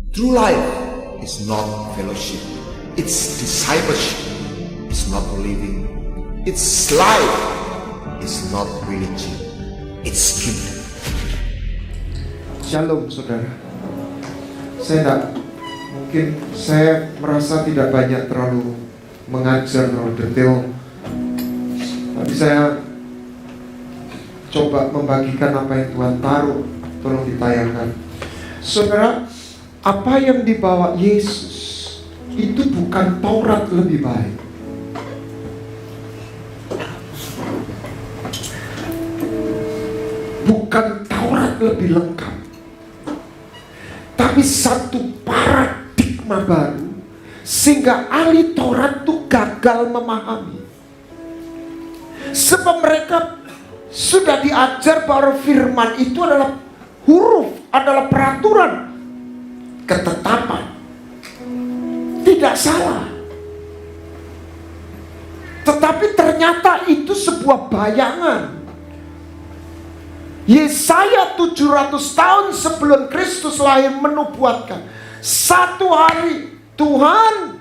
True life is not fellowship, it's discipleship, it's not living, it's life, it's not religion, it's kingdom. Shalom saudara. Saya merasa tidak banyak terlalu mengajar terlalu detail, tapi saya coba membagikan apa yang Tuhan taruh. Tolong ditayangkan. Saudara, apa yang dibawa Yesus itu bukan Taurat lebih baik. Bukan Taurat lebih lengkap. Tapi satu paradigma baru, sehingga ahli Taurat itu gagal memahami. Sebab mereka sudah diajar bahwa firman itu adalah huruf, adalah peraturan, ketetapan. Tidak salah. Tetapi ternyata itu sebuah bayangan. Yesaya 700 tahun sebelum Kristus lahir menubuatkan, satu hari Tuhan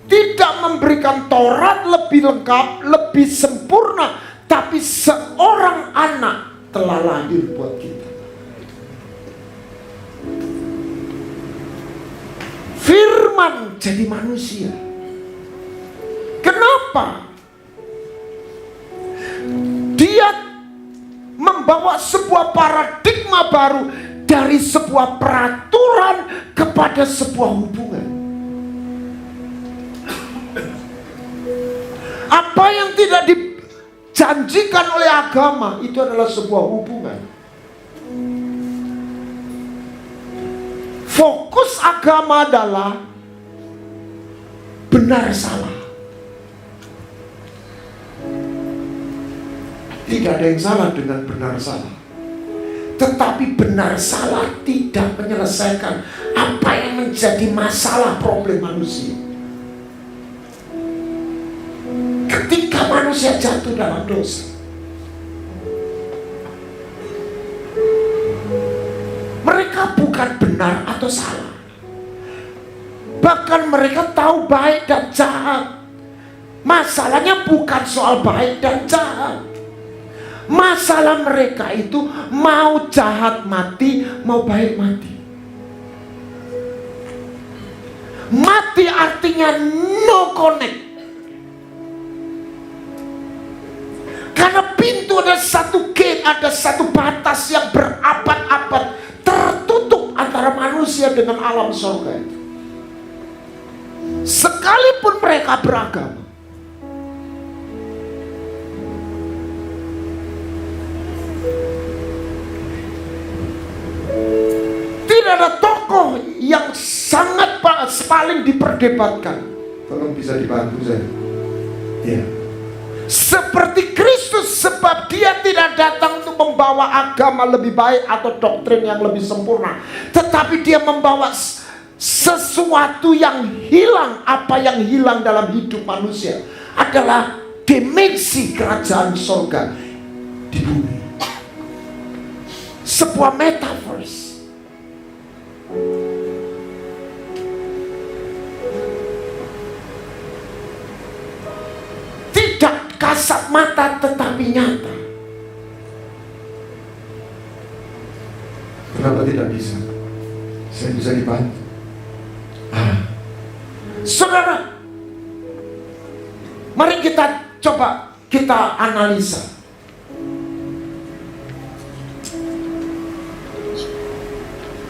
tidak memberikan Taurat lebih lengkap, lebih sempurna, tapi seorang anak telah lahir buat kita. Firman jadi manusia. Kenapa? Dia membawa sebuah paradigma baru dari sebuah peraturan kepada sebuah hubungan. Apa yang tidak dijanjikan oleh agama itu adalah sebuah hubungan. Fokus agama adalah benar salah. Tidak ada yang salah dengan benar salah. Tetapi benar salah tidak menyelesaikan apa yang menjadi masalah problem manusia. Ketika manusia jatuh dalam dosa, mereka bukan benar atau salah. Bahkan mereka tahu baik dan jahat. Masalahnya bukan soal baik dan jahat. Masalah mereka itu mau jahat mati, mau baik mati. Mati artinya no connect. Karena pintu ada satu gate, ada satu batas yang berabad-abad tertutup antara manusia dengan alam surga itu. Sekalipun mereka beragama, tidak ada tokoh yang sangat paling diperdebatkan. Tolong bisa dibantu saya. Ya. Seperti Kristus, sebab dia tidak datang untuk membawa agama lebih baik atau doktrin yang lebih sempurna, tetapi dia membawa sesuatu yang hilang. Apa yang hilang dalam hidup manusia adalah dimensi kerajaan surga di bumi. Sebuah metaverse. Tidak kasat mata tetapi nyata. Kenapa tidak bisa? Saya bisa dibantu. Saudara, mari kita coba kita analisa.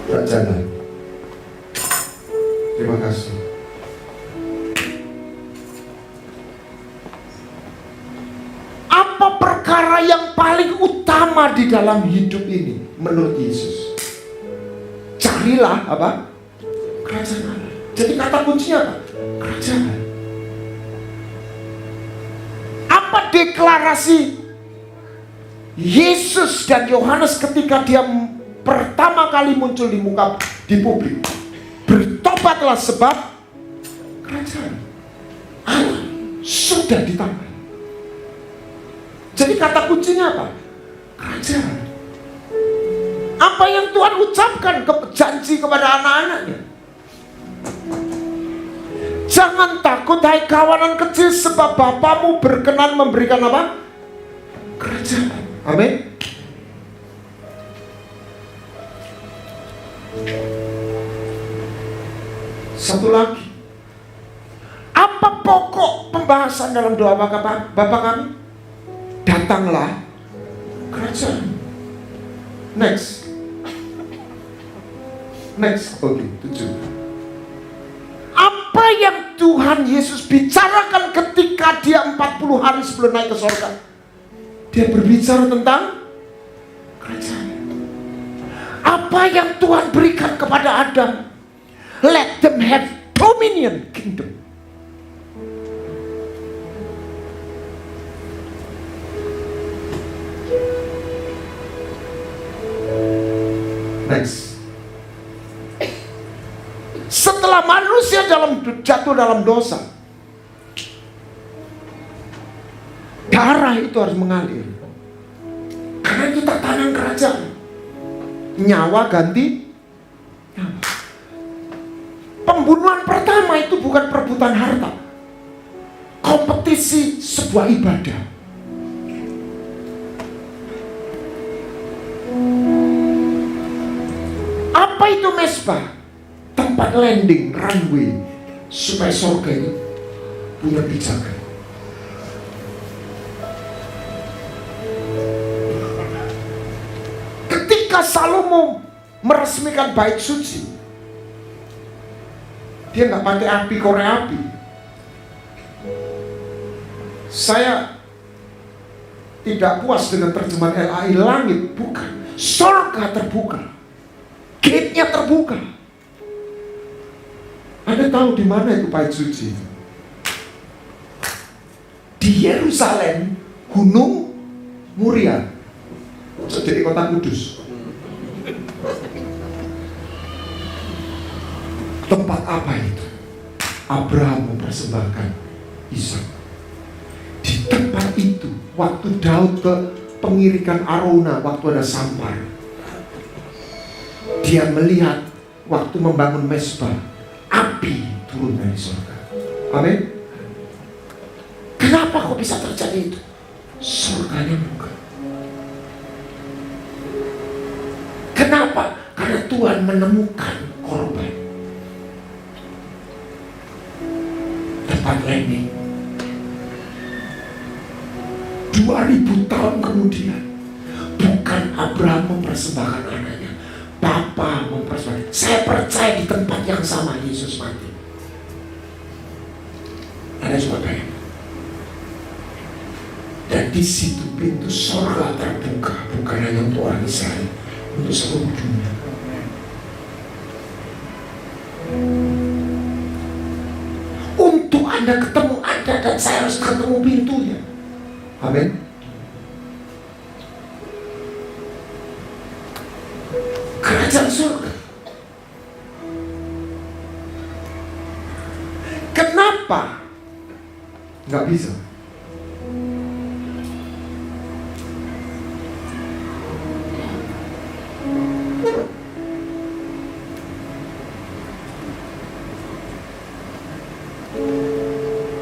Tak jalan. Terima kasih. Apa perkara yang paling utama di dalam hidup ini menurut Yesus? Carilah apa? Kerajaan Allah. Jadi kata kuncinya apa? Kerajaan. Apa deklarasi Yesus dan Yohanes ketika dia pertama kali muncul di publik? Bertobatlah sebab kerajaan Allah sudah di tangan. Jadi kata kuncinya apa? Kerajaan. Apa yang Tuhan ucapkan janji kepada anak-anak? hai kawanan kecil, sebab Bapamu berkenan memberikan apa? Kerajaan. Amin. Satu lagi. Apa pokok pembahasan dalam doa Bapa kami? Datanglah kerajaan. Next. Oke, 7. Apa yang Tuhan Yesus bicarakan ketika dia 40 hari sebelum naik ke surga? Dia berbicara tentang kerajaan. Apa yang Tuhan berikan kepada Adam? Let them have dominion, kingdom. Next. Setelah manusia jatuh dalam dosa, darah itu harus mengalir. Karena itu tatanan kerajaan. Nyawa ganti nyawa. Pembunuhan pertama itu bukan perebutan harta. Kompetisi sebuah ibadah. Apa itu mesbah? Tempat landing, runway, supaya surga itu punya pijakan. Ketika Salomo meresmikan bait suci, dia nggak pakai api korek api. Saya tidak puas dengan terjemahan LAI langit, bukan. Surga terbuka, gate-nya terbuka. Anda tahu di mana itu bait suci? Di Yerusalem, Gunung Muria, jadi kota Kudus. Tempat apa itu? Abraham mempersembahkan Ishak. Di tempat itu, waktu Daud ke pengirikan Arauna, waktu ada sampar, dia melihat waktu membangun mesbah, api turun dari surga. Amin. Kenapa kok bisa terjadi itu? Surganya buka. Kenapa? Karena Tuhan menemukan korban. Tempat landing. 2000 tahun kemudian, bukan Abraham mempersembahkan anaknya, Bapa mempersembahkan. Saya percaya di tempat yang sama Yesus mati. Ada sebagainya. Dan di situ pintu surga terbuka, bukan hanya untuk orang Israel, untuk seluruh dunia. Untuk Anda ketemu Anda dan saya harus ketemu pintunya. Amin. Kerajaan surga. Kenapa nggak bisa?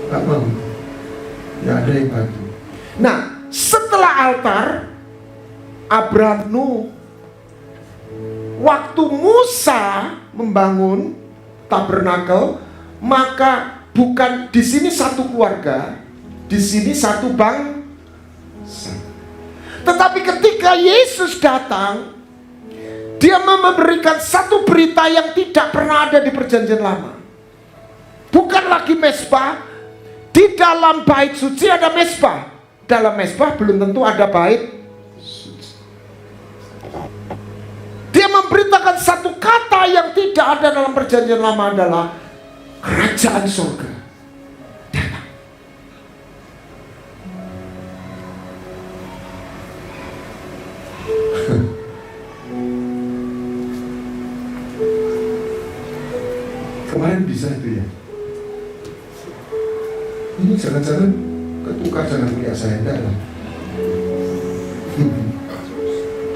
Nggak mau. Ya ada yang bantu. Nah, setelah altar Abraham, Nuh, waktu Musa membangun tabernakel, maka bukan di sini satu keluarga, di sini satu bangsa. Tetapi ketika Yesus datang, dia memberikan satu berita yang tidak pernah ada di perjanjian lama. Bukan lagi mesbah. Di dalam bait suci ada mesbah. Dalam mesbah belum tentu ada bait suci. Dia memberitakan satu kata yang tidak ada dalam perjanjian lama adalah kerajaan surga datang. Kemarin bisa itu ya. Ini jangan-jangan ketukar, jangan lihat saya enggak lah.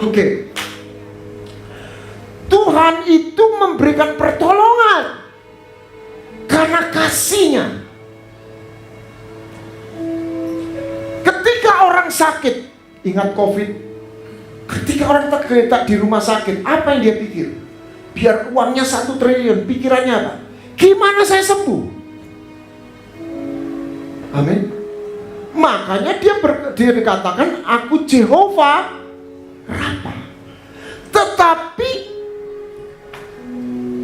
Oke. Tuhan itu memberikan pertolongan karena kasihnya. orang sakit, ingat COVID, ketika orang tergeletak di rumah sakit, apa yang dia pikir? Biar uangnya 1 triliun, pikirannya apa? Gimana saya sembuh? Amin. Makanya dia dikatakan, aku Jehovah Rafa. Tetapi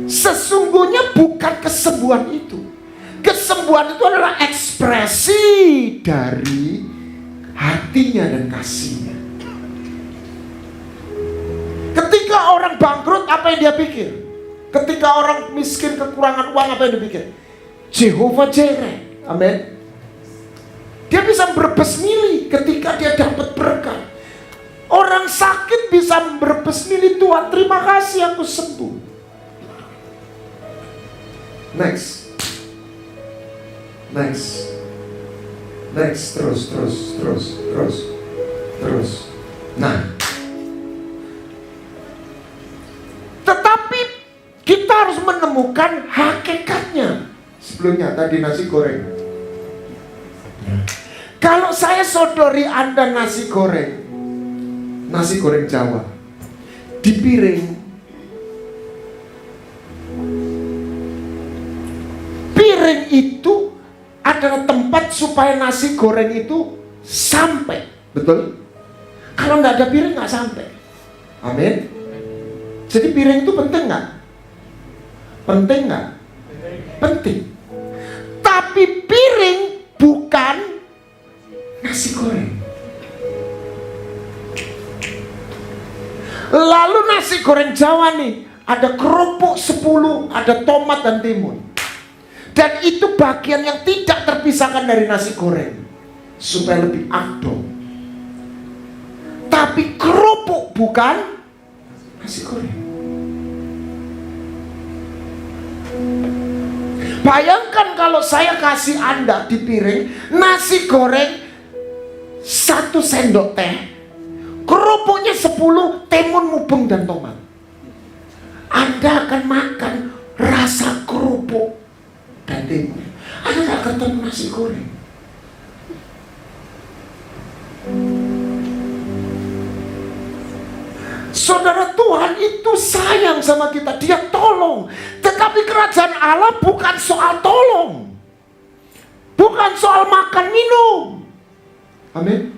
sesungguhnya bukan kesembuhan itu. Kesembuhan itu adalah ekspresi dari hatinya dan kasihnya. Ketika orang bangkrut, apa yang dia pikir? Ketika orang miskin kekurangan uang, apa yang dia pikir? Jehovah Jireh. Amin. Dia bisa berbesmili ketika dia dapat berkah. Orang sakit bisa berbesmili, Tuhan terima kasih aku sembuh. Next. Terus. Nah, tetapi kita harus menemukan hakikatnya. Sebelumnya tadi nasi goreng. Kalau saya sodori Anda nasi goreng Jawa di piring itu adalah tempat supaya nasi goreng itu sampai, betul? Kalau nggak ada piring nggak sampai. Amin. Jadi piring itu penting nggak? Penting nggak? Penting. Tapi piring bukan nasi goreng. Lalu nasi goreng Jawa nih, ada kerupuk 10, ada tomat dan timun. Dan itu bagian yang tidak terpisahkan dari nasi goreng, supaya lebih afdol. Tapi kerupuk bukan nasi goreng. Bayangkan kalau saya kasih Anda di piring nasi goreng 1 sendok teh, kerupuknya 10, timun, mubeng dan tomat. Anda akan makan rasa kerupuk dan timun. Anda gak ketemu nasi goreng. Saudara, Tuhan itu sayang sama kita, Dia tolong. Tetapi kerajaan Allah bukan soal tolong, bukan soal makan minum. Amin.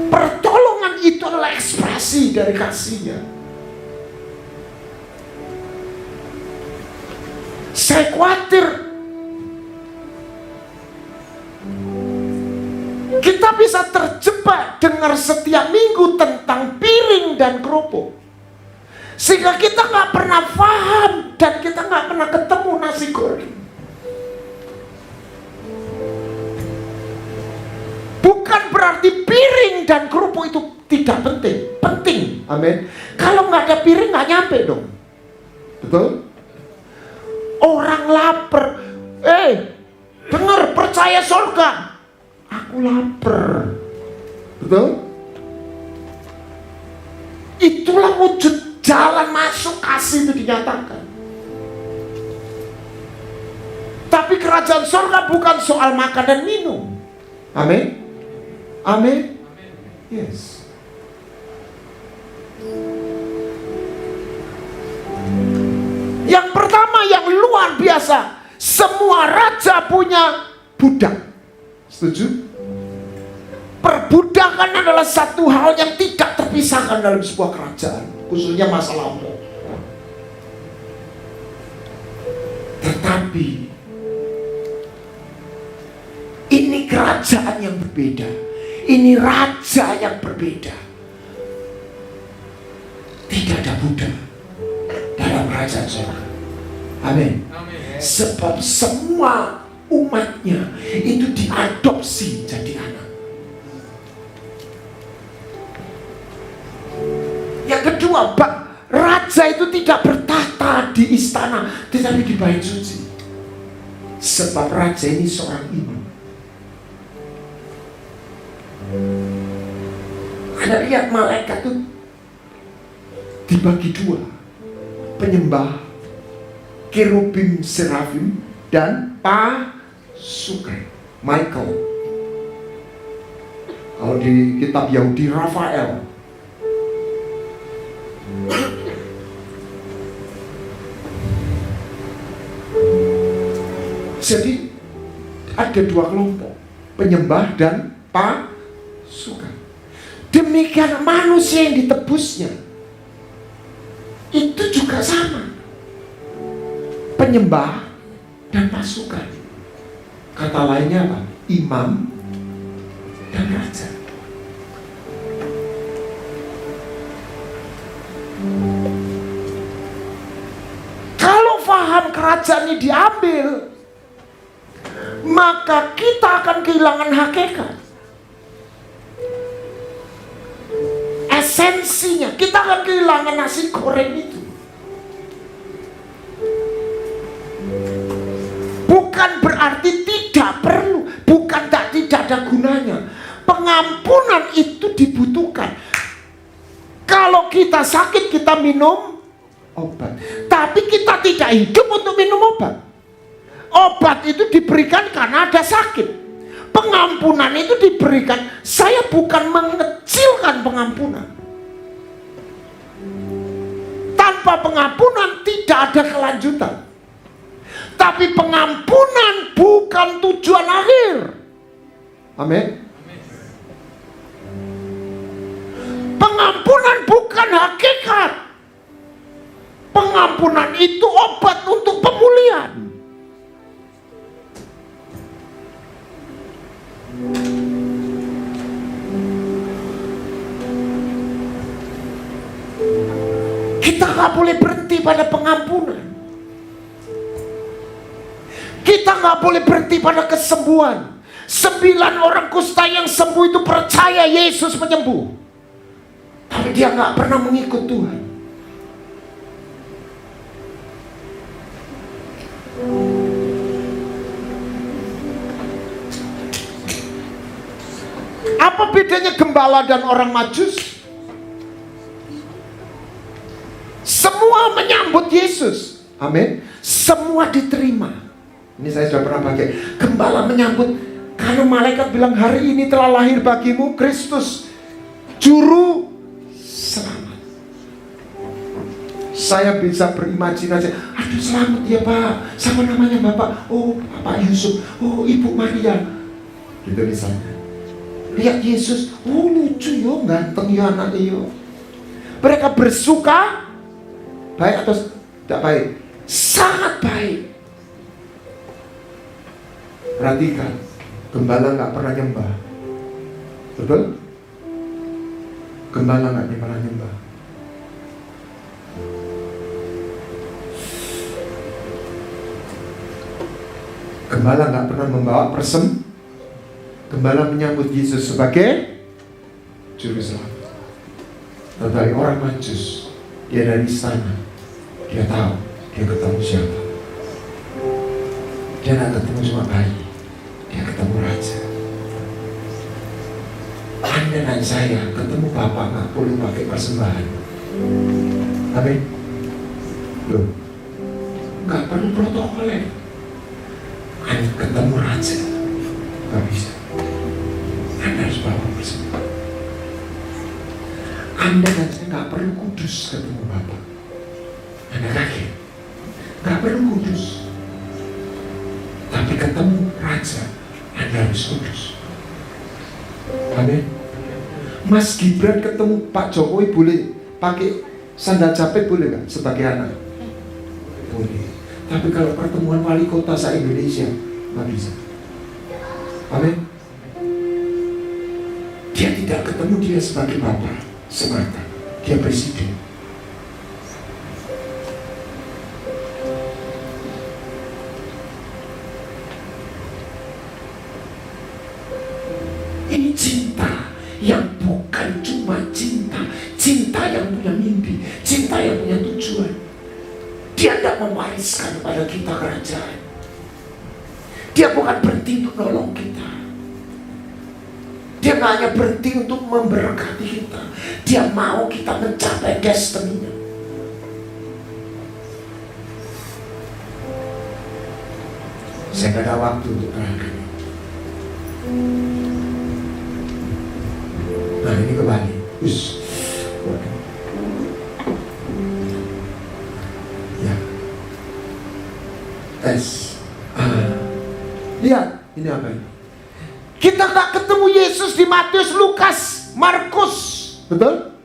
Pertolongan itu adalah ekspresi dari kasihnya. Saya khawatir kita bisa terjebak dengar setiap minggu tentang piring dan kerupuk, sehingga kita nggak pernah paham dan kita nggak pernah ketemu nasi goreng. Bukan berarti piring dan kerupuk itu tidak penting. Penting, amin. Kalau nggak ada piring nggak nyampe dong. Betul? Orang lapar, dengar, percaya surga. Aku lapar. Betul? Itulah wujud jalan masuk kasih itu dinyatakan. Tapi kerajaan surga bukan soal makan dan minum. Amin. Amin. Yes. Yang pertama yang luar biasa, semua raja punya budak. Setuju? Perbudakan adalah satu hal yang tidak terpisahkan dalam sebuah kerajaan, khususnya masa lampau. Tetapi ini kerajaan yang berbeda. Ini raja yang berbeda. Tidak ada budak dalam kerajaan surga. Amin. Sebab semua umatnya itu diadopsi jadi anak. Yang kedua, raja itu tidak bertahta di istana, tetapi di bait suci. Sebab raja ini seorang ibu. Anda lihat malaikat itu dibagi 2, penyembah kerubim serafim dan pasukan. Michael. Kalau di kitab Yahudi, Rafael. Jadi ada dua kelompok, penyembah dan pasukan. Demikian manusia yang ditebusnya itu juga sama, penyembah dan pasukan. Kata lainnya apa? Imam dan raja. Kalau faham kerajaan ini diambil, maka kita akan kehilangan hakikat, esensinya. Kita akan kehilangan nasi goreng itu. Bukan berarti tidak perlu, bukan tidak ada gunanya. Pengampunan itu dibutuhkan. Kalau kita sakit, kita minum obat, tapi kita tidak hidup untuk minum obat. Obat itu diberikan karena ada sakit. Pengampunan itu diberikan. Saya bukan mengecilkan pengampunan. Tanpa pengampunan tidak ada kelanjutan. Tapi pengampunan bukan tujuan akhir. Amin. Pengampunan bukan hakikat. Pengampunan itu obat untuk pemulihan. Kita nggak boleh berhenti pada pengampunan. Kita nggak boleh berhenti pada kesembuhan. 9 orang kusta yang sembuh itu percaya Yesus menyembuh, tapi dia nggak pernah mengikut Tuhan. Apa bedanya gembala dan orang Majus? Semua menyambut Yesus. Amin. Semua diterima. Ini saya sudah pernah pakai. Gembala menyambut karena malaikat bilang, hari ini telah lahir bagimu Kristus, juru selamat. Saya bisa berimajinasi, aduh selamat ya Pak, sama namanya Bapak, oh Bapak Yusuf, oh Ibu Maria, gitu misalnya. Lihat Yesus, oh lucu yo, ganteng yo anak yo. Mereka bersuka, baik atau tidak baik? Sangat baik. Perhatikan, gembala nggak pernah nyembah, betul? Gembala nggak pernah nyembah. Gembala nggak pernah membawa persem. Gembala menyambut Yesus sebagai juru selamat. Tetapi orang Majus, dia dari istana, dia tahu dia ketemu siapa. Dia nggak ketemu cuma bayi, dia ketemu raja. Anda dan saya ketemu Bapak nggak boleh pakai persembahan. Amin. Loh, nggak perlu protokoler. Anda ketemu raja, nggak bisa. Anda harus bawa persembahan. Anda dan saya nggak perlu kudus ketemu Bapak. Anda kaget, nggak perlu kudus. Tapi ketemu raja, Anda harus kudus. Amin. Mas Gibran ketemu Pak Jokowi boleh pakai sandal jepit boleh nggak sebagai anak? Boleh. Tapi kalau pertemuan wali kota se-Indonesia nggak bisa. Amin. Dia tidak ketemu dia sebagai bapak semata, dia presiden. Ini cinta yang bukan cuma cinta, cinta yang punya mimpi, cinta yang punya tujuan. Dia tidak mewariskan pada kita kerajaan. Dia bukan berhenti untuk nolong kita. Dia nggak hanya berhenti untuk memberkati kita. Dia mau kita mencapai destiny-nya. Saya nggak ada waktu untuk terangkan. Nah ini kembali. Ya. Tes. Lihat, ini apa ini? Kita nggak ketemu Yesus di Matius, Lukas, Markus, betul?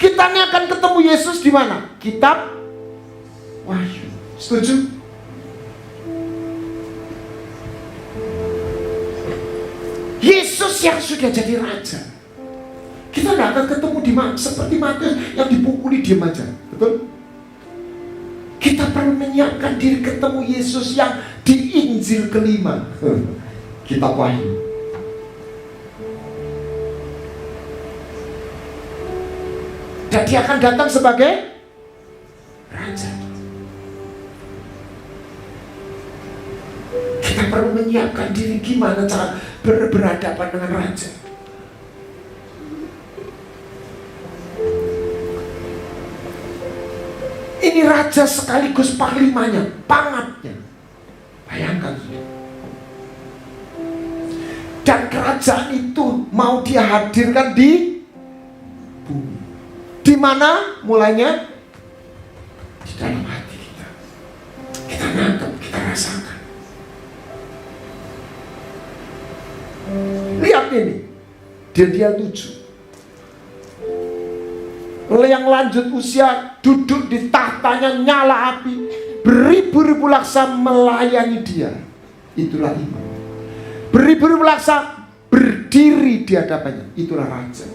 Kita ini akan ketemu Yesus di mana? Kitab Wahyu. Setuju? Yesus yang sudah jadi raja. Kita nggak akan ketemu seperti Matius yang dipukuli diam aja, betul? Kita perlu menyiapkan diri ketemu Yesus yang di Injil kelima, Kitab Wahyu. Dan dia akan datang sebagai raja. Kita perlu menyiapkan diri gimana cara berhadapan dengan raja. Ini raja sekaligus panglimanya, pangapnya. Bayangkan. Dan kerajaan itu mau dia hadirkan di bumi. Di mana mulainya? Di dalam hati kita. Kita nangkep, kita rasakan. Lihat ini. Daniel 7. Yang lanjut usia duduk di tahtanya nyala api, beribu-ribu laksa melayani dia. Itulah imam. Beribu-ribu laksa berdiri di hadapannya. Itulah raja.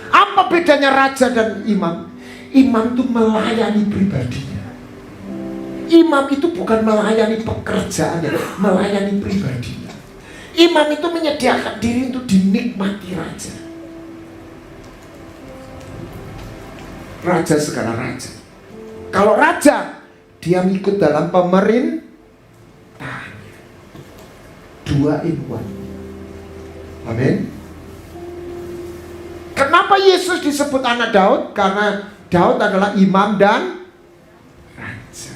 Apa bedanya raja dan imam? Imam itu melayani pribadinya. Imam itu bukan melayani pekerjaannya, melayani pribadinya. Imam itu menyediakan diri untuk dinikmati raja. Raja segala raja. Kalau raja, dia ikut dalam pemerintahannya. 2 in 1. Amin. Kenapa Yesus disebut anak Daud? Karena Daud adalah imam dan raja.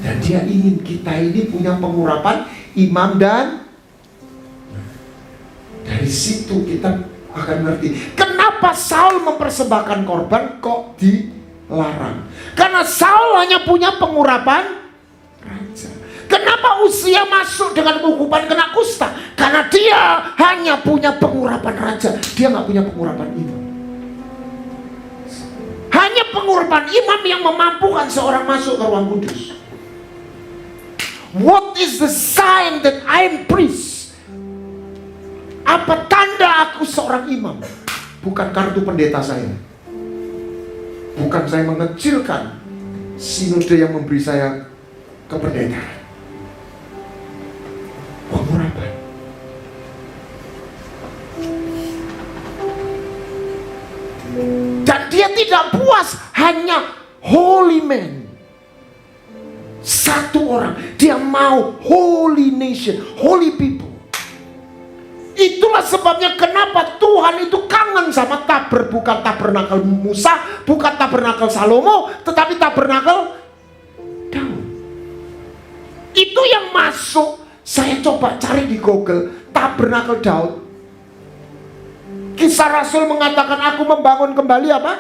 Dan dia ingin kita ini punya pengurapan imam dan dari situ kita akan ngerti kenapa Saul mempersembahkan korban kok dilarang. Karena Saul hanya punya pengurapan raja. Kenapa Uzia masuk dengan hukuman kena kusta? Karena dia hanya punya pengurapan raja. Dia nggak punya pengurapan imam. Hanya pengurapan imam yang memampukan seorang masuk ke ruang kudus. What is the sign that I am priest? Apa tanda aku seorang imam? Bukan kartu pendeta saya. Bukan saya mengecilkan sinode yang memberi saya kependetaan. Pengurapan. Dan dia tidak puas hanya holy man. Satu orang. Dia mau holy nation, holy people. Itulah sebabnya kenapa Tuhan itu kangen sama bukan tabernakel Musa, bukan tabernakel Salomo, tetapi tabernakel Daud. Itu yang masuk. Saya coba cari di Google tabernakel Daud. Kisah Rasul mengatakan aku membangun kembali apa?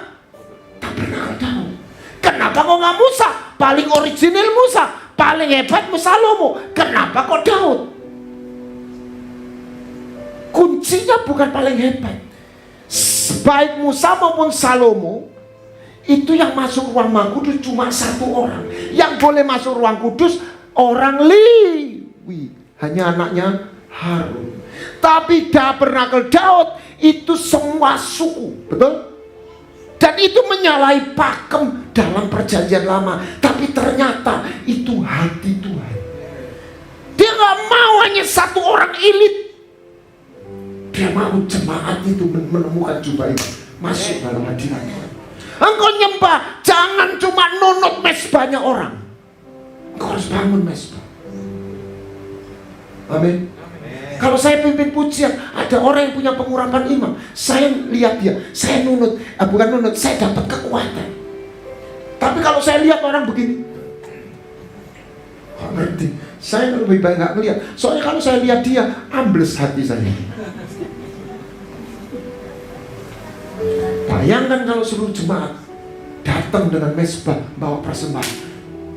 Tabernakel Daud. Kenapa kok nggak Musa? Paling original Musa, paling hebat Salomo. Kenapa kok Daud? Kuncinya bukan paling hebat. Baik Musa maupun Salomo itu yang masuk ruang kudus cuma 1 orang. Yang boleh masuk ruang kudus orang Lewi, hanya anaknya Harun. Tapi tabernakel Daud itu semua suku, betul? Dan itu menyalahi pakem dalam perjanjian lama. Tapi ternyata itu hati Tuhan. Dia gak mau hanya 1 orang elit. Dia mau jemaat itu menemukan jubah itu masuk dalam hadirat Tuhan. Engkau nyembah, jangan cuma nunut mesbahnya orang. Engkau harus bangun mesbah. Amin. Kalau saya pimpin pujian, ada orang yang punya pengurapan imam, saya lihat dia, saya nunut, bukan nunut, saya dapat kekuatan. Tapi kalau saya lihat orang begini, Gak ngerti. Saya lebih baik gak ngeliat. Soalnya kalau saya lihat dia, ambles hati saya. Bayangkan kalau seluruh jemaat datang dengan mesbah, bawa persembahan,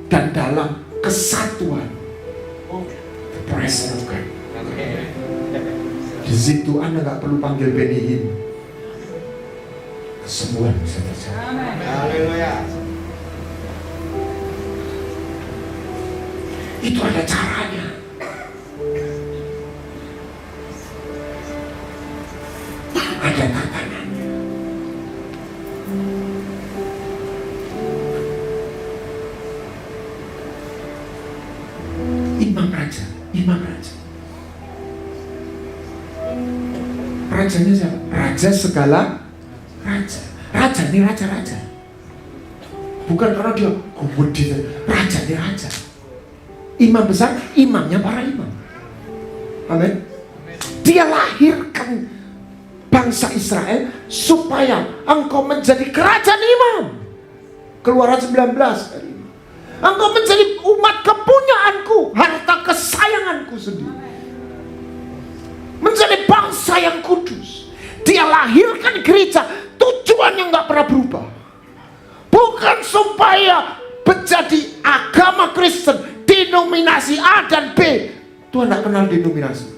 dan dalam kesatuan, the presence of God. Di situ Anda gak perlu panggil Benihin. Kesembuhan bisa terjadi. Haleluya. Itu ada caranya. Ada tatanannya. Imam Raja. Rajanya siapa? Raja segala raja. Raja ini raja-raja. Bukan karena dia gede, raja ini raja. Imam besar, imamnya para imam. Amin. Dia lahirkan bangsa Israel supaya engkau menjadi kerajaan imam. Keluaran 19. Engkau menjadi umat kepunyaanku, harta kesayanganku sendiri. Menjadi bangsa yang kudus. Dia lahirkan gereja, tujuan yang gak pernah berubah. Bukan supaya menjadi agama Kristen denominasi A dan B. Tuhan tidak kenal denominasi.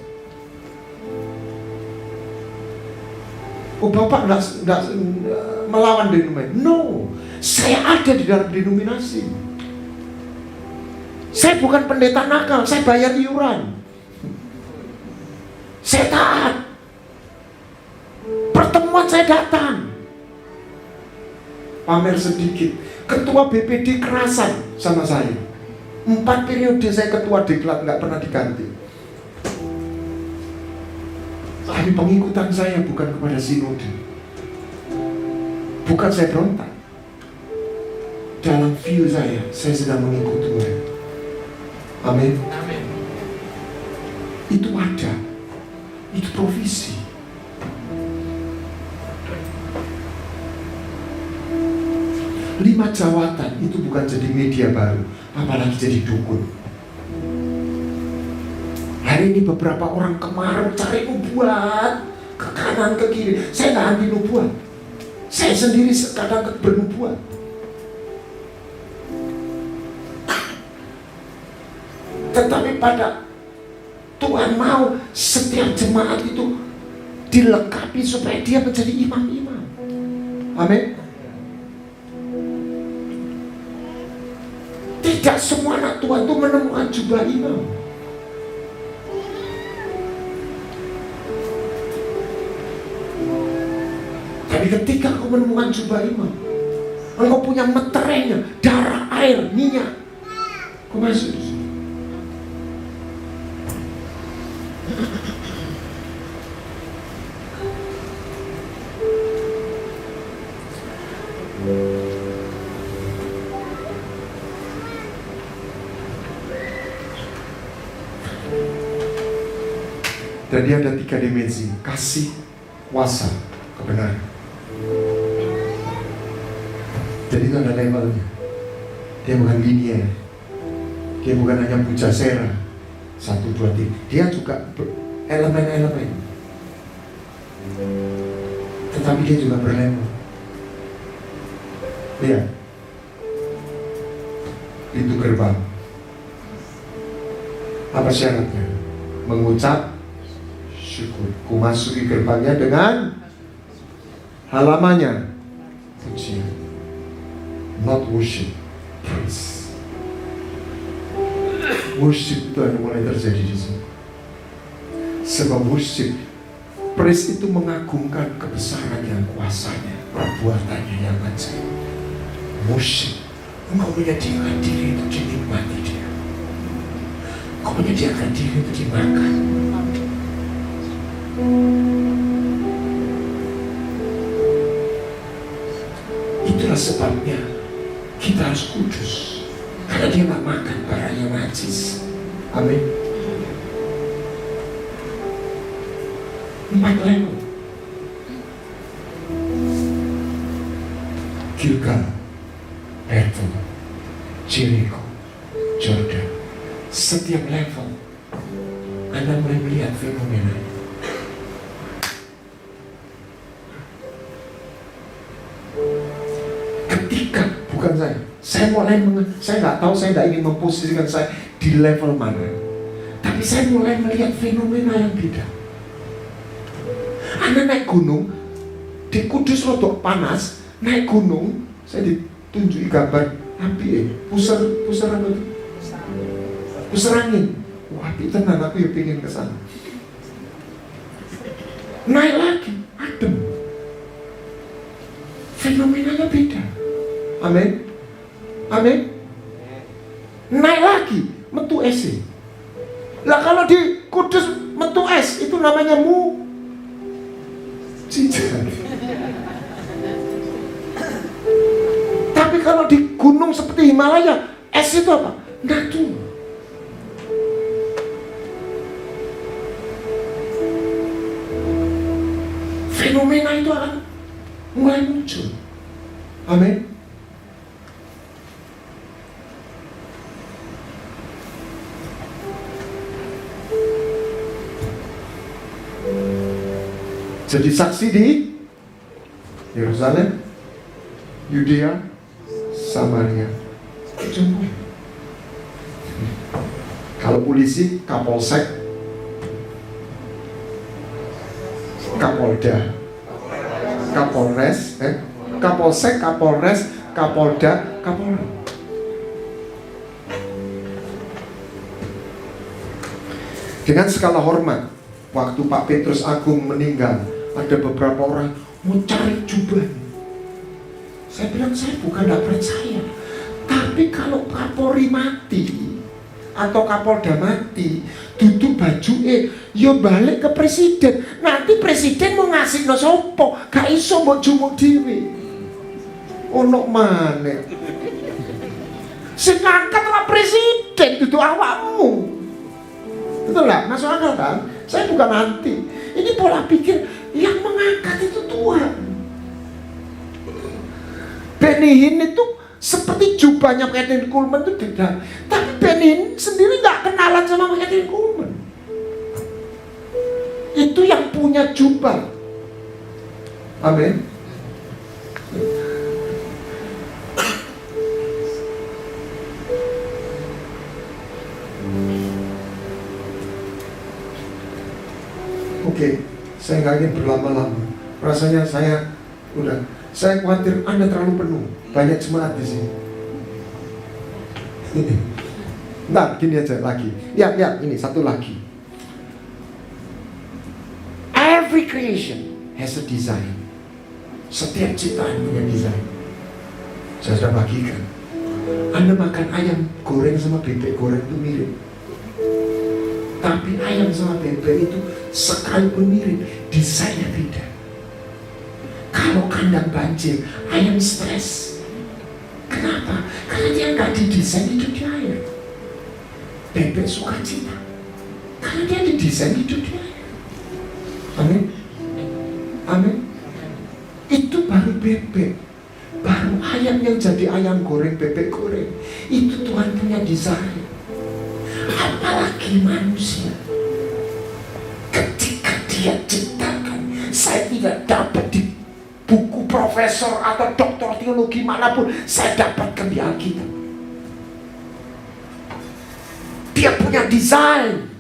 Oh, Bapak tidak melawan denominasi. No, saya ada di dalam denominasi. Saya bukan pendeta nakal, saya bayar iuran. Saya taat. Pertemuan saya datang. Pamer sedikit. Ketua BPD kerasan sama saya. 4 periode saya ketua diklat, nggak pernah diganti. Tapi pengikutan saya bukan kepada sinode. Bukan saya berontak. Dalam view saya sedang mengikuti Tuhan. Amin. Itu ada. Itu provisi. Lima jawatan itu bukan jadi media baru, apalagi jadi dukun. Hari ini beberapa orang kemarau cari nubuat ke kanan ke kiri. Saya nggak anti nubuat. Saya sendiri kadang bernubuat. Tetapi pada Tuhan mau setiap jemaat itu dilengkapi supaya dia menjadi imam-imam. Amin. Tidak semua anak Tuhan itu menemukan jubah imam. Tapi ketika kau menemukan jubah imam, engkau punya meterainya, darah, air, minyak, kau masuk di sini. Dan dia ada 3 dimensi: kasih, kuasa, kebenaran. Jadi itu ada levelnya. Dia bukan linear. Dia bukan hanya pujasera 1, 2, 3. Dia juga elemen-elemen. Tetapi dia juga berlevel. Lihat, pintu gerbang. Apa syaratnya? Mengucap syukur. Ku masuki gerbangnya dengan halamannya pujian, not worship, praise. Worship itu hanya mulai terjadi di sini. Sebab worship, praise itu mengagungkan kebesarannya, kuasanya, perbuatannya yang ajaib. Worship, engkau menyediakan diri untuk dinikmati dia. Engkau menyediakan diri untuk dimakan. Itulah sebabnya kita harus kudus, karena dia gak makan barang yang najis. Amin. 4 level. Gilgal, Bethel, Jericho, Jordan, setiap level Anda mulai melihat fenomena. Ketika bukan saya mulai saya nggak tahu, saya nggak ingin memposisikan saya di level mana, tapi saya mulai melihat fenomena yang beda. Anda naik gunung di Kudus rodok panas, naik gunung, saya ditunjuki gambar api pusar apa itu? Pusar angin. Wah, api tenan, aku ya pengen ke sana. Naik lagi, adem. Fenomenanya beda. Amin. Amin. Naik lagi, metu es. Lah kalau di Kudus metu es itu namanya mujizat. Tapi kalau di gunung seperti Himalaya, es itu apa? Natur. Fenomena itu akan mulai muncul. Amin. Jadi saksi di Yerusalem, Yudea, Samaria. Contoh. Kalau polisi, Kapolsek, Kapolda, Kapolres, Kapolsek, Kapolres, Kapolda, Kapolri. Dengan skala hormat, waktu Pak Petrus Agung meninggal, ada beberapa orang mau cari jubahnya. Saya bilang, saya bukan tidak percaya, tapi kalau Kapolri mati atau Kapolda mati, duduk baju yo balik ke presiden. Nanti presiden mau ngasih no sopo, gak iso mau jumuk diri. Ono mana? Sing ngangkat lah presiden, duduk awakmu. Betul lah, masuk akal kan? Saya bukan anti. Ini pola pikir yang mengangkat itu Tuhan. Benny Hinn itu seperti jubahnya Kathryn Kuhlman itu tidak. Tapi Benny Hinn sendiri gak kenalan sama Kathryn Kuhlman. Itu yang punya jubah. Amin. Oke, saya nggak ingin berlama-lama. Rasanya saya khawatir Anda terlalu penuh. Banyak jemaat di sini. Nah, gini aja lagi. Ya, ini satu lagi. Every creation has a design. Setiap ciptaan punya desain. Saya sudah bagikan. Anda makan ayam goreng sama bebek goreng itu mirip. Tapi ayam sama bebek itu sekalipun mirip, desainnya beda. Kalau kandang banjir, ayam stres. Kenapa? Karena dia nggak didesain hidup di air. Bebek sukacita, karena dia didesain hidup di air. Amin. Amin. Itu baru bebek, baru ayam yang jadi ayam goreng, bebek goreng. Itu Tuhan punya desain. Apalagi manusia. Ketika dia ciptakan, saya tidak dapat di buku profesor atau doktor teologi manapun, saya dapatkan di Alkitab. Dia punya desain.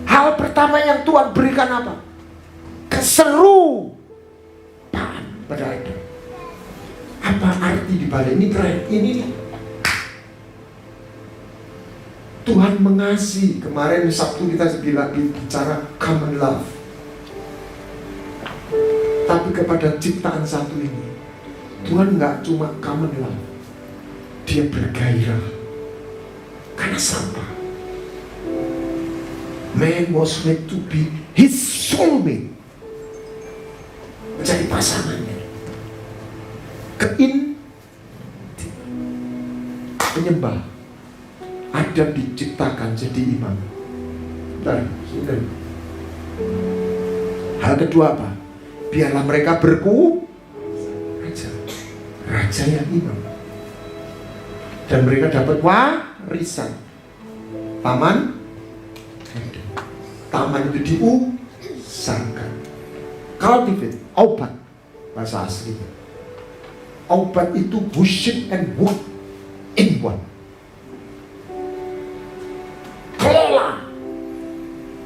Hal pertama yang Tuhan berikan apa? Keserupaan pada Adam. Apa arti dibalik ini? Keren. Ini nih. Tuhan mengasihi. Kemarin Sabtu kita bicara common love. Tapi kepada ciptaan satu ini, Tuhan nggak cuma common love, dia bergairah. Karena apa? Man was made to be his soulmate, menjadi pasangannya. Penyembah Adam diciptakan jadi imam. Sudah. Hal kedua apa? Biarlah mereka raja yang imam. Dan mereka dapat warisan. Taman Eden. Taman itu diusahakan. Cultivate, obat bahasa aslinya. Obat itu worship and work in one. Kelola,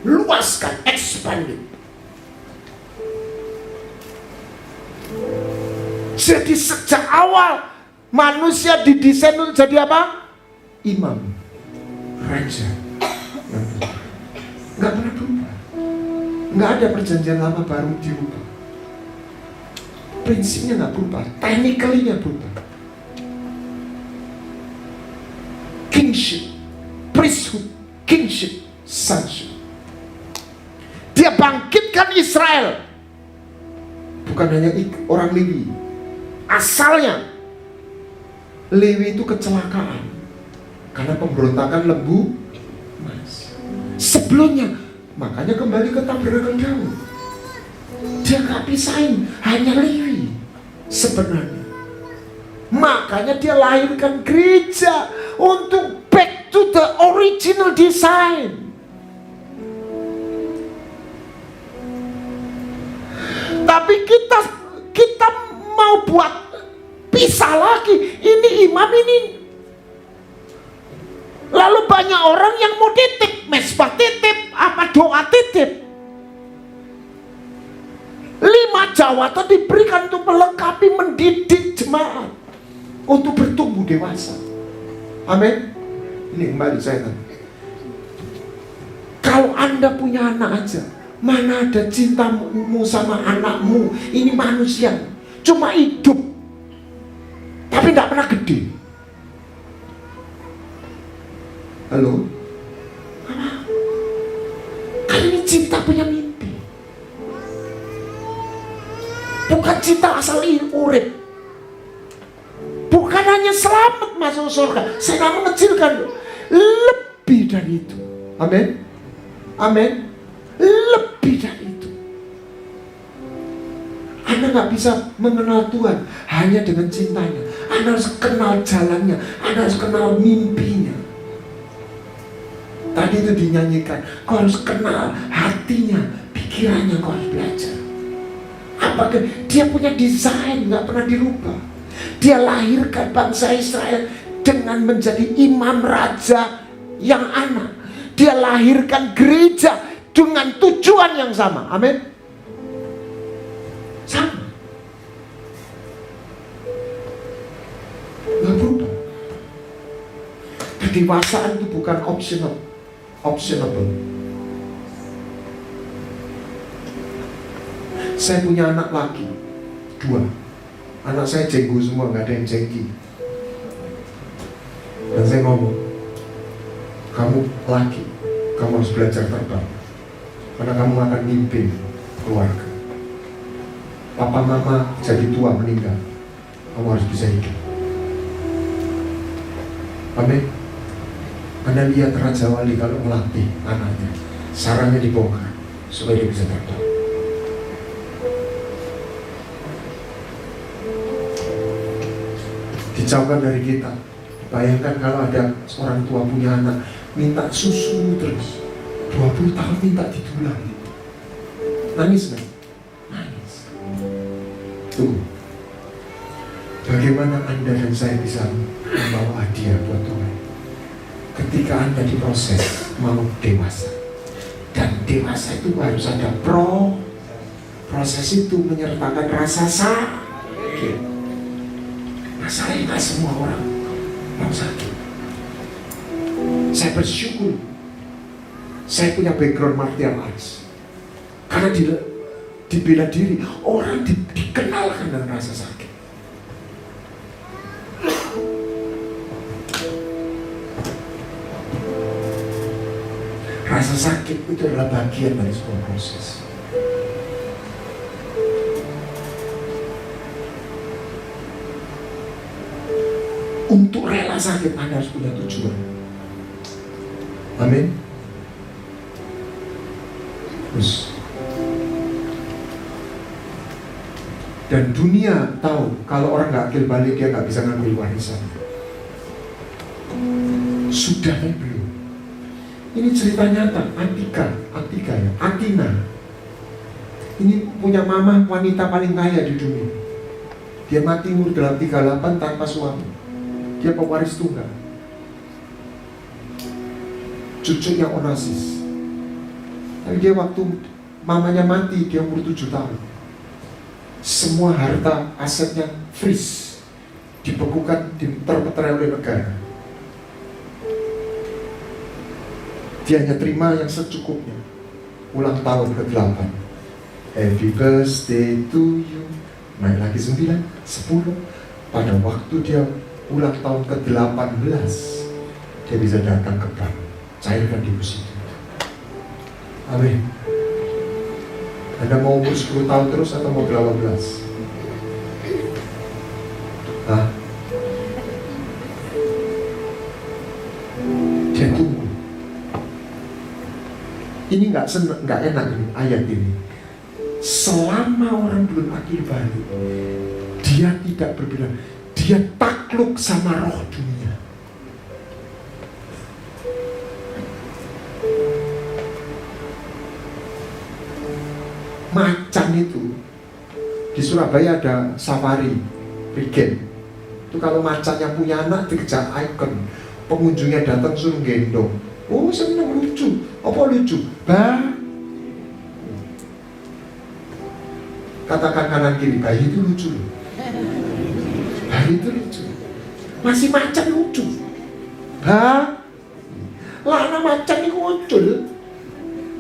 luaskan, expand it. Jadi sejak awal manusia didesain untuk jadi apa? Imam, raja. Nggak pernah berubah. Nggak ada perjanjian lama baru diubah. Prinsipnya nggak berubah, technically-nya berubah. Kingship, priesthood, kingship, sonship. Dia bangkitkan Israel. Bukan hanya orang Lewi. Asalnya Lewi itu kecelakaan karena pemberontakan lembu emas. Sebelumnya, makanya kembali ke tabernakel Daud. Dia gak pisahin, hanya Lewi sebenarnya. Makanya dia lahirkan gereja untuk back to the original design. Tapi kita mau buat pisah lagi. Ini imam ini. Lalu banyak orang yang mau titip, mesbah titip, apa doa titip. 5 jawatan diberikan untuk melengkapi, mendidik jemaat untuk bertumbuh dewasa. Amin. Ini kembali saya tanya. Kalau Anda punya anak aja, mana ada cintamu sama anakmu? Ini manusia, cuma hidup, tapi tidak pernah gede. Halo? Kan ini cinta punya mimpi. Bukan cinta asal urip. Bukan hanya selamat masuk surga. Saya nggak mengecilkan. Lebih dari itu. Amin. Amin. Lebih dari itu. Anda nggak bisa mengenal Tuhan hanya dengan cintanya. Anda harus kenal jalannya. Anda harus kenal mimpinya. Tadi itu dinyanyikan. Kau harus kenal hatinya, pikirannya. Kau harus belajar. Apakah dia punya desain nggak pernah dirubah? Dia lahirkan bangsa Israel dengan menjadi imam raja yang anak. Dia lahirkan gereja dengan tujuan yang sama. Amin. Sama. Nggak berubah. Kedewasaan itu bukan optionable. Saya punya anak laki 2. Anak saya jenggo semua, nggak ada yang jengki. Dan saya ngomong, kamu laki, kamu harus belajar terbang, karena kamu akan mimpin keluarga. Papa mama jadi tua meninggal, kamu harus bisa hidup. Amin. Anda lihat Raja Wali kalau melatih anaknya, sarangnya dibongkar supaya dia bisa terbang. Dijauhkan dari kita. Bayangkan kalau ada orang tua punya anak minta susu terus 20 tahun minta didulang. Nangis kan? Nangis. Tunggu. Bagaimana Anda dan saya bisa membawa hadiah buat Tuhan ketika Anda diproses mau dewasa? Dan dewasa itu harus ada proses itu menyertakan rasa sakit. Masalahnya nggak semua orang mau sakit. Saya bersyukur saya punya background martial arts, karena di bela diri orang dikenalkan dengan rasa sakit. Rasa sakit itu adalah bagian dari sebuah proses. Untuk rela sakit, Anda harus punya tujuan. Amin. Terus. Dan dunia tahu kalau orang nggak akil balik dia nggak bisa ngambil warisan. Sudah kan belum? Ini cerita nyata, Atina. Ini punya mama wanita paling kaya di dunia. Dia mati umur dalam 38 tanpa suami. Dia pewaris tunggal. Cucunya Onassis. Tapi dia waktu mamanya mati, dia umur 7 tahun. Semua harta asetnya freeze, dibekukan, terpeterai oleh negara. Dia hanya terima yang secukupnya. Ulang tahun ke-8, happy birthday to you. Naik lagi 9, 10. Pada waktu dia ulang tahun ke-18, dia bisa datang ke bank, cairkan deposito. Amin. Anda mau umur 10 tahun terus atau mau 18? Hah? Dia tunggu. Ini nggak enak ini, ayat ini. Selama orang belum akil balik, dia tidak berbilang, dia takluk sama roh dunia. Macan itu di Surabaya ada safari weekend. Itu kalau macan yang punya anak dikejar ikon, pengunjungnya datang suruh gendong. Oh seneng, lucu. Apa lucu? Katakan kanan kiri, bayi itu lucu loh. Bayi itu lucu. Masih macan lucu. Lana macan itu muncul.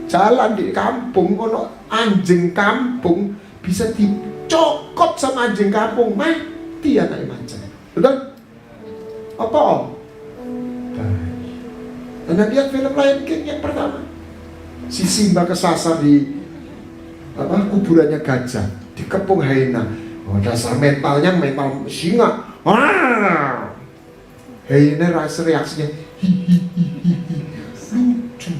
Jalan di kampung, ono anjing kampung bisa dicokot sama anjing kampung, mati anak macan. Betul? Apa? Anda lihat film Lion King yang pertama, si Simba kesasar di kuburannya gajah, dikepung hyena. Oh, dasar mentalnya mental singa. Hyena reaksinya hihihihi, lucu.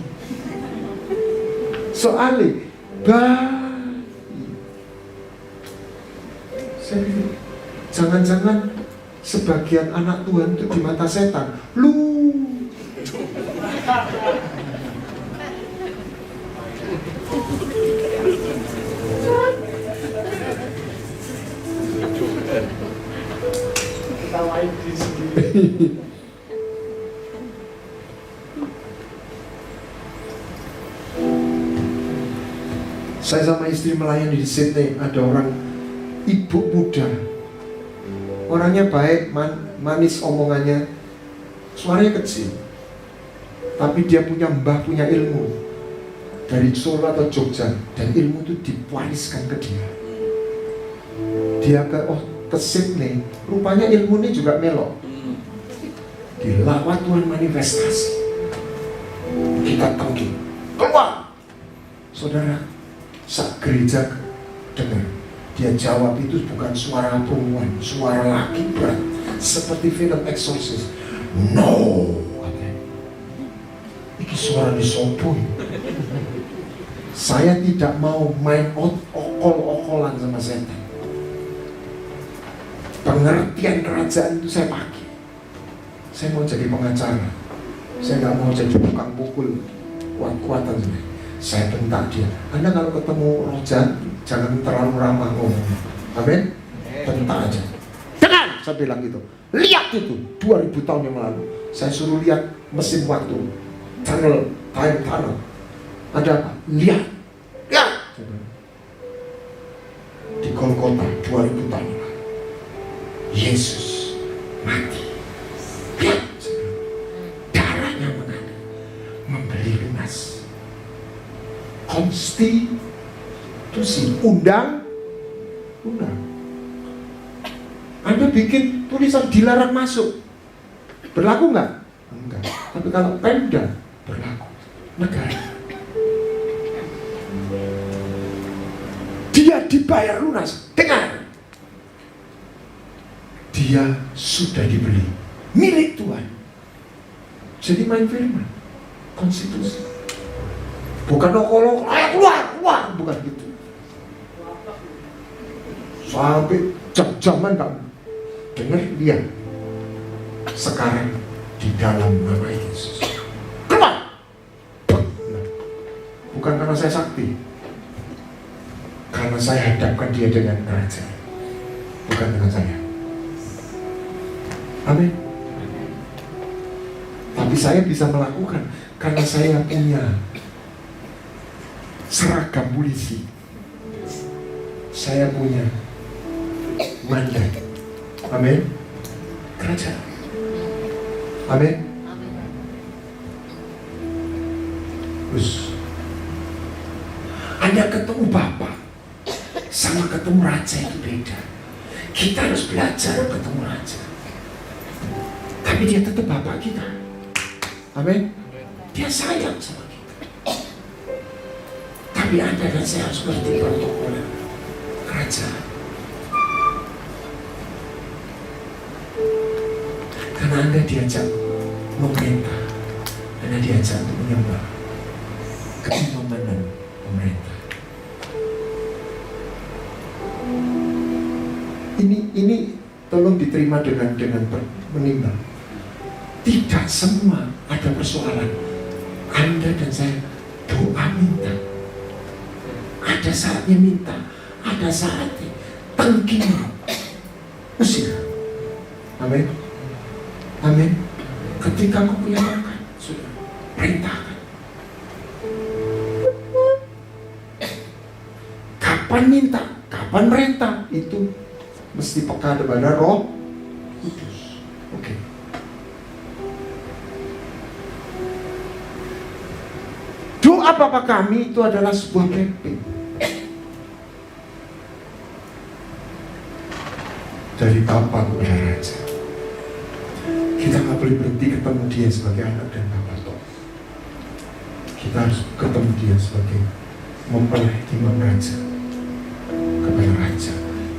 Soalnya jangan-jangan sebagian anak Tuhan itu di mata setan lucu. Ketawain di sini. Saya sama istri melayani di Sydney, ada orang ibu muda, orangnya baik, manis omongannya, suaranya kecil, tapi dia punya mbah, punya ilmu dari Solo atau Jogja, dan ilmu itu diwariskan ke dia. Dia ke Sydney, rupanya ilmunya juga melok. Dilawat Tuhan manifestasi. Kita tangkil, keluar, saudara. Saat gereja dengar, dia jawab itu bukan suara perempuan, suara laki berat, seperti film Exorcist. No, ini suara disopoy. Saya tidak mau main okol-okolan sama setan. Pengertian kerajaan itu saya pakai. Saya mau jadi pengacara. Saya nggak mau jadi tukang pukul kuat-kuatan. Saya bentak dia. Anda kalau ketemu roh jahat, jangan terlalu ramah ngomong. Amin. Bentak aja. Dengar, saya bilang gitu. Lihat itu, 2000 tahun yang lalu. Saya suruh lihat mesin waktu, time tunnel. Ada apa? Lihat. Di Golgota 2000 tahun yang lalu, Yesus mati. Lihat, darahnya mengalir, membeli lunas. Konstitusi, undang. Anda bikin tulisan dilarang masuk, berlaku nggak? Enggak. Tapi kalau Pemda berlaku, negara. Dia dibayar lunas. Dengar, dia sudah dibeli, milik Tuhan. Jadi main firman, konstitusi. Bukan okol-okol, ayo keluar, bukan gitu. Sampai jam-jaman kamu dengar dia. Sekarang di dalam nama Yesus, keluar. Bukan karena saya sakti, karena saya hadapkan dia dengan kerajaan, bukan dengan saya. Amin. Tapi saya bisa melakukan karena saya punya seragam polisi. Saya punya mandat. Amin. Kerajaan. Amin. Terus Anda ketemu Bapak sama ketemu Raja itu beda. Kita harus belajar ketemu Raja. Tapi dia tetap Bapak kita. Amin. Dia sayang sama kita. Tapi Anda dan saya harus mengerti protokol kerajaan. Karena Anda diajak memerintah, Anda diajak untuk menyembah keimanan pemerintah. Ini tolong diterima dengan menimbang. Tidak semua ada persoalan Anda dan saya doa minta. Ada saatnya minta, ada saatnya tengking usir. Amin. Amin. Ketika kau punya makan, sudah perintahkan. Kapan minta, kapan perintah, itu mesti peka kepada Roh Kudus. Oke. Doa Bapa kami itu adalah sebuah campaign dari Bapa kepada Raja. Kita nggak boleh berhenti ketemu dia sebagai anak dan Bapak toh. Kita harus ketemu dia sebagai mempelai timang Raja kepada Raja.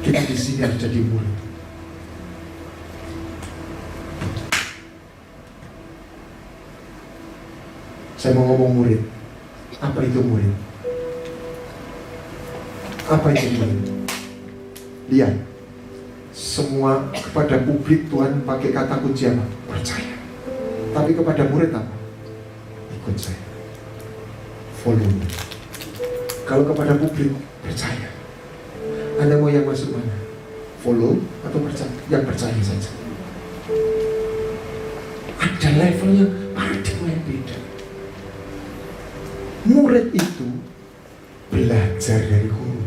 Kita di sini harus jadi murid. Saya mau ngomong murid. Apa itu murid? Apa itu murid? Lihat, semua kepada publik Tuhan pakai kata kunci apa? Percaya. Tapi kepada murid apa? Ikut saya, follow me. Kalau kepada publik, percaya. Anda mau yang masuk mana? Follow atau percaya? Yang percaya saja. Ada levelnya, paradigma yang beda. Murid itu belajar dari guru.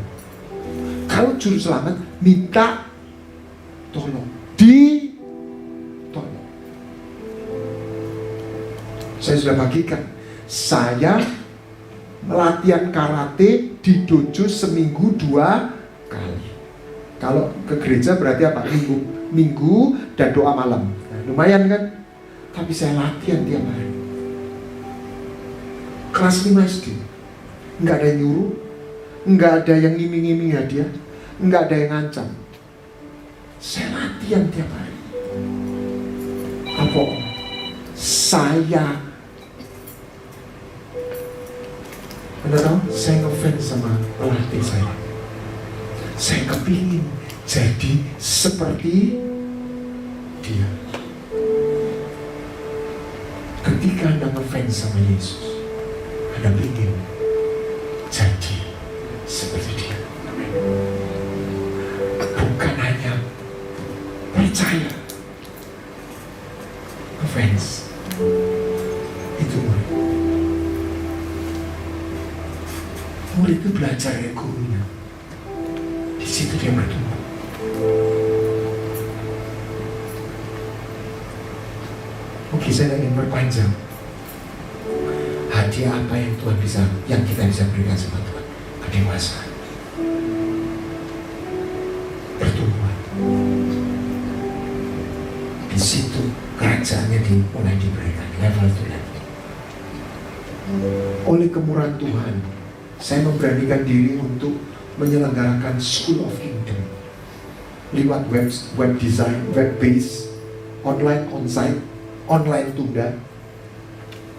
Kalau juru selamat minta tolong, ditolong. Saya sudah bagikan. Saya latihan karate di dojo seminggu 2 kali. Kalau ke gereja berarti apa? Minggu dan doa malam. Nah, lumayan kan? Tapi saya latihan tiap hari. Kelas 5 SD, nggak ada yang nyuruh, nggak ada yang ngiming-ngiming hadiah, nggak ada yang ngancam. Saya latihan tiap hari. Apa? Saya, Anda tahu? Saya ngefans sama pelatih saya. Saya kepingin jadi seperti dia. Ketika Anda ngefans sama Yesus, Anda ingin jadi seperti dia. Amin. Bukan hanya percaya, ngefans. Itu murid. Murid itu belajar dari gurunya. Di situ dia bertumbuh. Oke, saya ingin berpanjang. Hadiah apa yang kita bisa berikan sama Tuhan? Kedewasaan, pertumbuhan. Di situ kerajaannya mulai diberikan level to level. Oleh kemurahan Tuhan, saya memberanikan diri untuk menyelenggarakan School of Kingdom lewat web design, web base, online onsite, online tunda.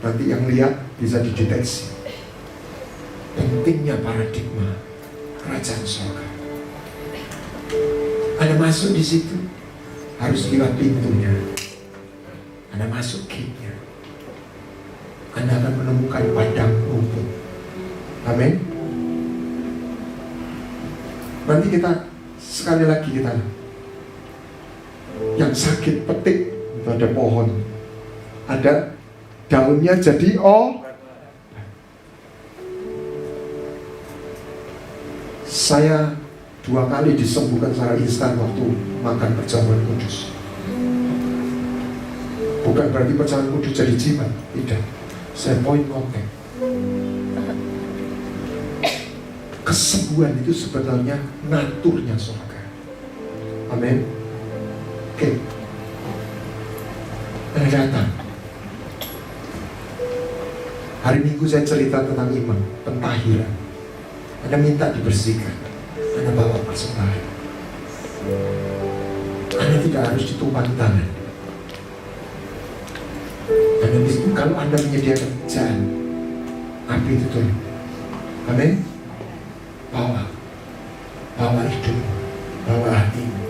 Nanti yang lihat bisa dideteksi. Pentingnya paradigma kerajaan surga. Anda masuk di situ harus lewat pintunya. Anda masuk gate-nya. Anda akan menemukan padang rumput. Amin. Nanti kita sekali lagi kita yang sakit petik, itu ada pohon, ada daunnya jadi saya 2 kali disembuhkan secara instan waktu makan perjamuan kudus. Bukan berarti perjamuan kudus jadi jimat, tidak. Saya point konten. Kesembuhan itu sebenarnya naturnya surga. Amin. Oke. Anda datang. Hari Minggu saya cerita tentang iman, pentahiran. Anda minta dibersihkan, Anda bawa persembahan. Anda tidak harus ditumpangi tangan. Anda bisa, kalau Anda menyediakan jalan, api itu turun. Amin. Bawa hidupmu, bawa hatimu.